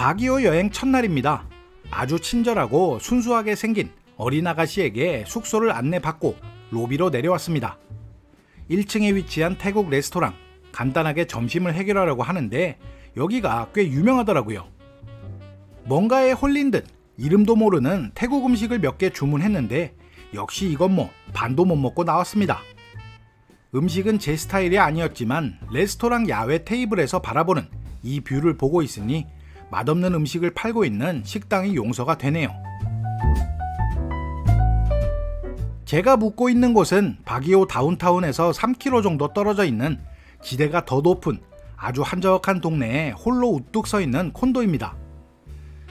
바기오 여행 첫날입니다. 아주 친절하고 순수하게 생긴 어린 아가씨에게 숙소를 안내받고 로비로 내려왔습니다. 1층에 위치한 태국 레스토랑, 간단하게 점심을 해결하려고 하는데 여기가 꽤 유명하더라고요. 뭔가에 홀린 듯 이름도 모르는 태국 음식을 몇 개 주문했는데 역시 이건 뭐 반도 못 먹고 나왔습니다. 음식은 제 스타일이 아니었지만 레스토랑 야외 테이블에서 바라보는 이 뷰를 보고 있으니 맛없는 음식을 팔고 있는 식당이 용서가 되네요. 제가 묵고 있는 곳은 바기오 다운타운에서 3km 정도 떨어져 있는 지대가 더 높은 아주 한적한 동네에 홀로 우뚝 서 있는 콘도입니다.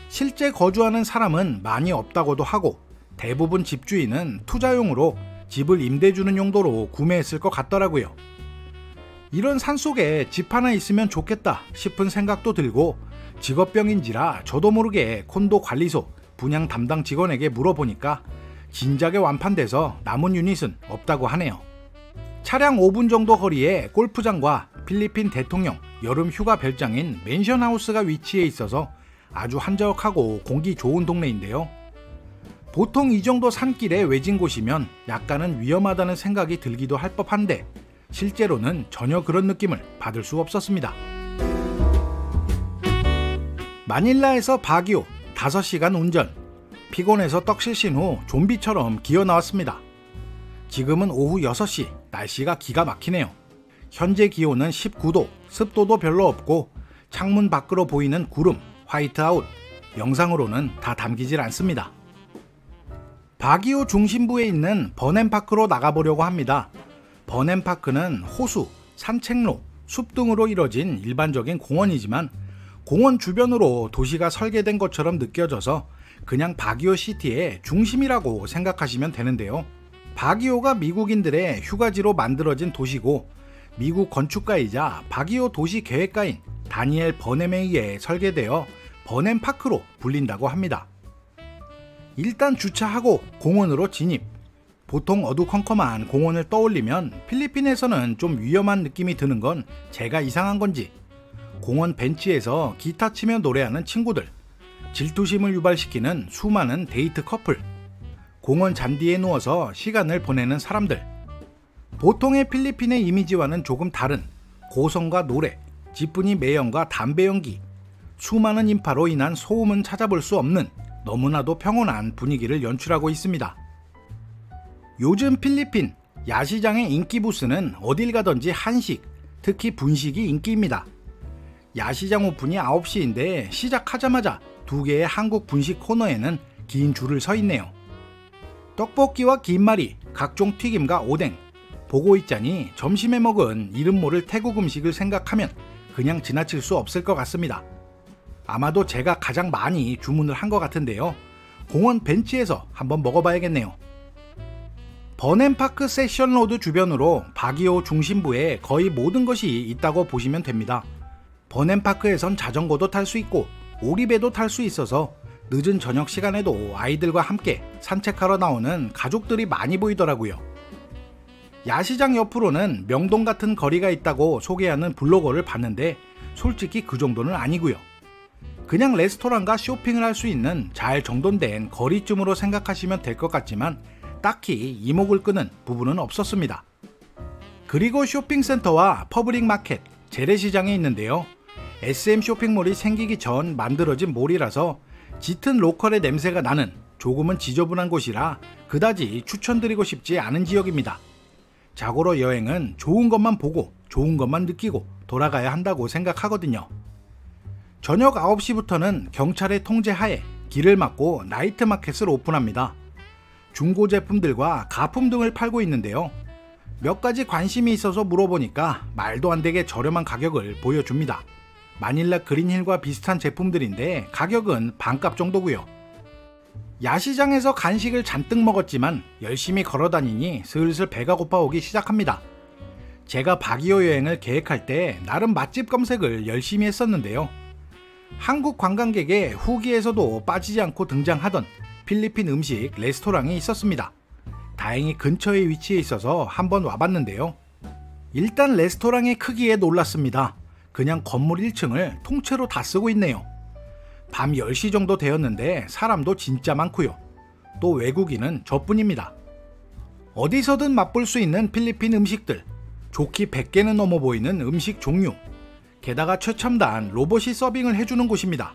실제 거주하는 사람은 많이 없다고도 하고 대부분 집주인은 투자용으로 집을 임대 주는 용도로 구매했을 것 같더라고요. 이런 산속에 집 하나 있으면 좋겠다 싶은 생각도 들고 직업병인지라 저도 모르게 콘도 관리소 분양 담당 직원에게 물어보니까 진작에 완판돼서 남은 유닛은 없다고 하네요. 차량 5분 정도 거리에 골프장과 필리핀 대통령 여름 휴가 별장인 맨션하우스가 위치해 있어서 아주 한적하고 공기 좋은 동네인데요. 보통 이 정도 산길에 외진 곳이면 약간은 위험하다는 생각이 들기도 할 법한데 실제로는 전혀 그런 느낌을 받을 수 없었습니다. 마닐라에서 바기오 5시간 운전. 피곤해서 떡실신 후 좀비처럼 기어 나왔습니다. 지금은 오후 6시, 날씨가 기가 막히네요. 현재 기온은 19도, 습도도 별로 없고 창문 밖으로 보이는 구름, 화이트아웃, 영상으로는 다 담기질 않습니다. 바기오 중심부에 있는 버넴파크로 나가보려고 합니다. 버넴파크는 호수, 산책로, 숲 등으로 이뤄진 일반적인 공원이지만 공원 주변으로 도시가 설계된 것처럼 느껴져서 그냥 바기오 시티의 중심이라고 생각하시면 되는데요. 바기오가 미국인들의 휴가지로 만들어진 도시고 미국 건축가이자 바기오 도시 계획가인 다니엘 버넴에 의해 설계되어 버넴파크로 불린다고 합니다. 일단 주차하고 공원으로 진입. 보통 어두컴컴한 공원을 떠올리면 필리핀에서는 좀 위험한 느낌이 드는 건 제가 이상한 건지 공원 벤치에서 기타 치며 노래하는 친구들, 질투심을 유발시키는 수많은 데이트 커플, 공원 잔디에 누워서 시간을 보내는 사람들, 보통의 필리핀의 이미지와는 조금 다른 고성과 노래, 지프니 매연과 담배 연기, 수많은 인파로 인한 소음은 찾아볼 수 없는 너무나도 평온한 분위기를 연출하고 있습니다. 요즘 필리핀 야시장의 인기 부스는 어딜 가든지 한식, 특히 분식이 인기입니다. 야시장 오픈이 9시인데 시작하자마자 2개의 한국 분식 코너에는 긴 줄을 서 있네요. 떡볶이와 김말이, 각종 튀김과 오뎅, 보고 있자니 점심에 먹은 이름 모를 태국 음식을 생각하면 그냥 지나칠 수 없을 것 같습니다. 아마도 제가 가장 많이 주문을 한 것 같은데요. 공원 벤치에서 한번 먹어봐야겠네요. 버넴파크 세션로드 주변으로 바기오 중심부에 거의 모든 것이 있다고 보시면 됩니다. 버넴파크에선 자전거도 탈 수 있고 오리배도 탈 수 있어서 늦은 저녁 시간에도 아이들과 함께 산책하러 나오는 가족들이 많이 보이더라고요. 야시장 옆으로는 명동 같은 거리가 있다고 소개하는 블로거를 봤는데 솔직히 그 정도는 아니고요. 그냥 레스토랑과 쇼핑을 할 수 있는 잘 정돈된 거리쯤으로 생각하시면 될 것 같지만 딱히 이목을 끄는 부분은 없었습니다. 그리고 쇼핑센터와 퍼블릭 마켓, 재래시장이 있는데요. SM 쇼핑몰이 생기기 전 만들어진 몰이라서 짙은 로컬의 냄새가 나는 조금은 지저분한 곳이라 그다지 추천드리고 싶지 않은 지역입니다. 자고로 여행은 좋은 것만 보고 좋은 것만 느끼고 돌아가야 한다고 생각하거든요. 저녁 9시부터는 경찰의 통제하에 길을 막고 나이트 마켓을 오픈합니다. 중고 제품들과 가품 등을 팔고 있는데요. 몇 가지 관심이 있어서 물어보니까 말도 안 되게 저렴한 가격을 보여줍니다. 마닐라 그린힐과 비슷한 제품들인데 가격은 반값 정도고요. 야시장에서 간식을 잔뜩 먹었지만 열심히 걸어다니니 슬슬 배가 고파오기 시작합니다. 제가 바기오 여행을 계획할 때 나름 맛집 검색을 열심히 했었는데요. 한국 관광객의 후기에서도 빠지지 않고 등장하던 필리핀 음식 레스토랑이 있었습니다. 다행히 근처에 위치해 있어서 한번 와봤는데요. 일단 레스토랑의 크기에 놀랐습니다. 그냥 건물 1층을 통째로 다 쓰고 있네요. 밤 10시 정도 되었는데 사람도 진짜 많고요. 또 외국인은 저뿐입니다. 어디서든 맛볼 수 있는 필리핀 음식들, 좋기 100개는 넘어 보이는 음식 종류, 게다가 최첨단 로봇이 서빙을 해주는 곳입니다.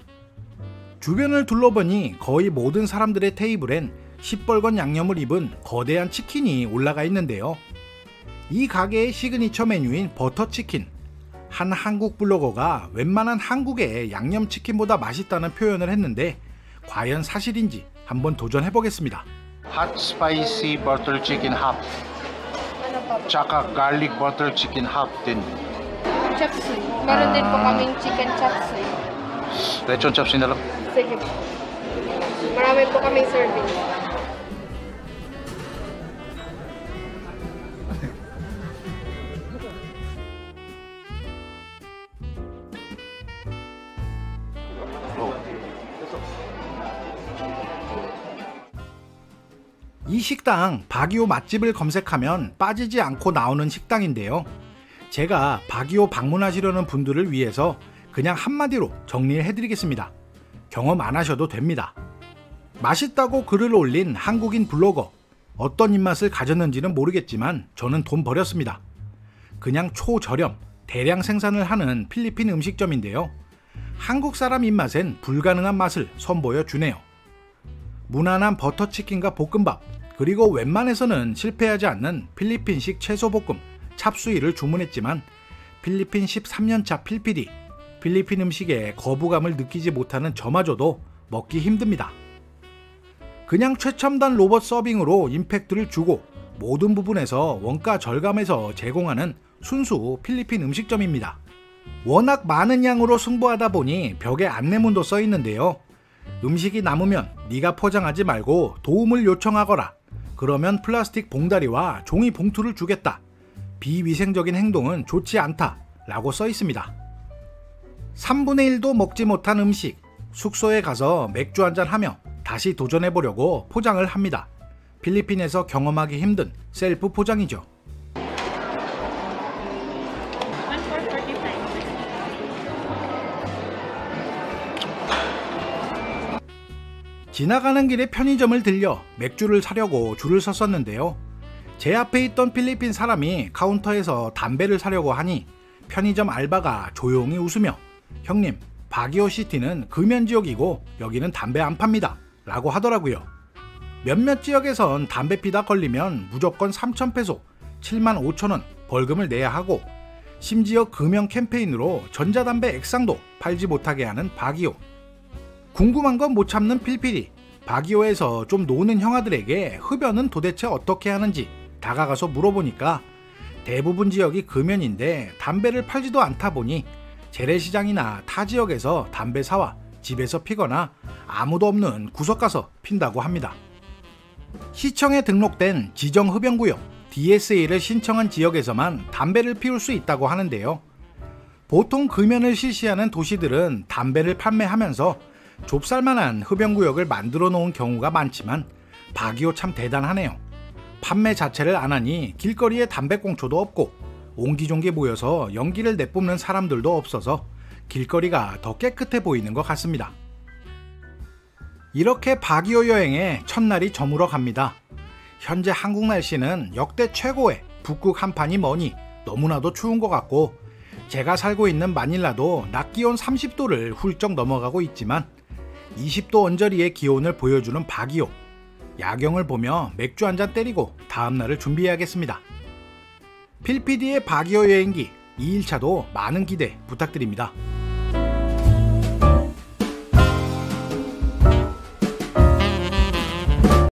주변을 둘러보니 거의 모든 사람들의 테이블엔 시뻘건 양념을 입은 거대한 치킨이 올라가 있는데요. 이 가게의 시그니처 메뉴인 버터치킨, 한 한국 블로거가 웬만한 한국의 양념치킨보다 맛있다는 표현을 했는데 과연 사실인지 한번 도전해보겠습니다. Hot spicy butter chicken half. Tsaka garlic butter chicken half din. Chop suey. Meron din po kaming chicken chop suey. Lechon chop suey na lang. Sige po. Marami po kaming serving. 이 식당 바기오 맛집을 검색하면 빠지지 않고 나오는 식당인데요. 제가 바기오 방문하시려는 분들을 위해서 그냥 한마디로 정리를 해드리겠습니다. 경험 안 하셔도 됩니다. 맛있다고 글을 올린 한국인 블로거, 어떤 입맛을 가졌는지는 모르겠지만 저는 돈 버렸습니다. 그냥 초저렴, 대량 생산을 하는 필리핀 음식점인데요. 한국 사람 입맛엔 불가능한 맛을 선보여 주네요. 무난한 버터치킨과 볶음밥, 그리고 웬만해서는 실패하지 않는 필리핀식 채소볶음, 찹수이를 주문했지만 필리핀 13년차 필PD, 필리핀 음식에 거부감을 느끼지 못하는 저마저도 먹기 힘듭니다. 그냥 최첨단 로봇 서빙으로 임팩트를 주고 모든 부분에서 원가 절감해서 제공하는 순수 필리핀 음식점입니다. 워낙 많은 양으로 승부하다 보니 벽에 안내문도 써 있는데요. 음식이 남으면 네가 포장하지 말고 도움을 요청하거라. 그러면 플라스틱 봉다리와 종이 봉투를 주겠다. 비위생적인 행동은 좋지 않다. 라고 써 있습니다. 3분의 1도 먹지 못한 음식, 숙소에 가서 맥주 한잔 하며 다시 도전해보려고 포장을 합니다. 필리핀에서 경험하기 힘든 셀프 포장이죠. 지나가는 길에 편의점을 들려 맥주를 사려고 줄을 섰었는데요. 제 앞에 있던 필리핀 사람이 카운터에서 담배를 사려고 하니 편의점 알바가 조용히 웃으며 형님, 바기오시티는 금연지역이고 여기는 담배 안 팝니다 라고 하더라고요. 몇몇 지역에선 담배 피다 걸리면 무조건 3,000페소, 75,000원 벌금을 내야 하고 심지어 금연 캠페인으로 전자담배 액상도 팔지 못하게 하는 바기오. 궁금한 건 못 참는 필필이 바기오에서 좀 노는 형아들에게 흡연은 도대체 어떻게 하는지 다가가서 물어보니까 대부분 지역이 금연인데 담배를 팔지도 않다 보니 재래시장이나 타 지역에서 담배 사와 집에서 피거나 아무도 없는 구석 가서 핀다고 합니다. 시청에 등록된 지정흡연구역 DSA를 신청한 지역에서만 담배를 피울 수 있다고 하는데요. 보통 금연을 실시하는 도시들은 담배를 판매하면서 좁쌀만한 흡연구역을 만들어 놓은 경우가 많지만 바기오 참 대단하네요. 판매 자체를 안 하니 길거리에 담배꽁초도 없고 옹기종기 모여서 연기를 내뿜는 사람들도 없어서 길거리가 더 깨끗해 보이는 것 같습니다. 이렇게 바기오 여행의 첫날이 저물어 갑니다. 현재 한국 날씨는 역대 최고의 북극 한판이 머니 너무나도 추운 것 같고 제가 살고 있는 마닐라도 낮 기온 30도를 훌쩍 넘어가고 있지만 20도 언저리의 기온을 보여주는 바기오. 야경을 보며 맥주 한잔 때리고 다음날을 준비해야겠습니다. 필PD의 바기오 여행기 2일차도 많은 기대 부탁드립니다.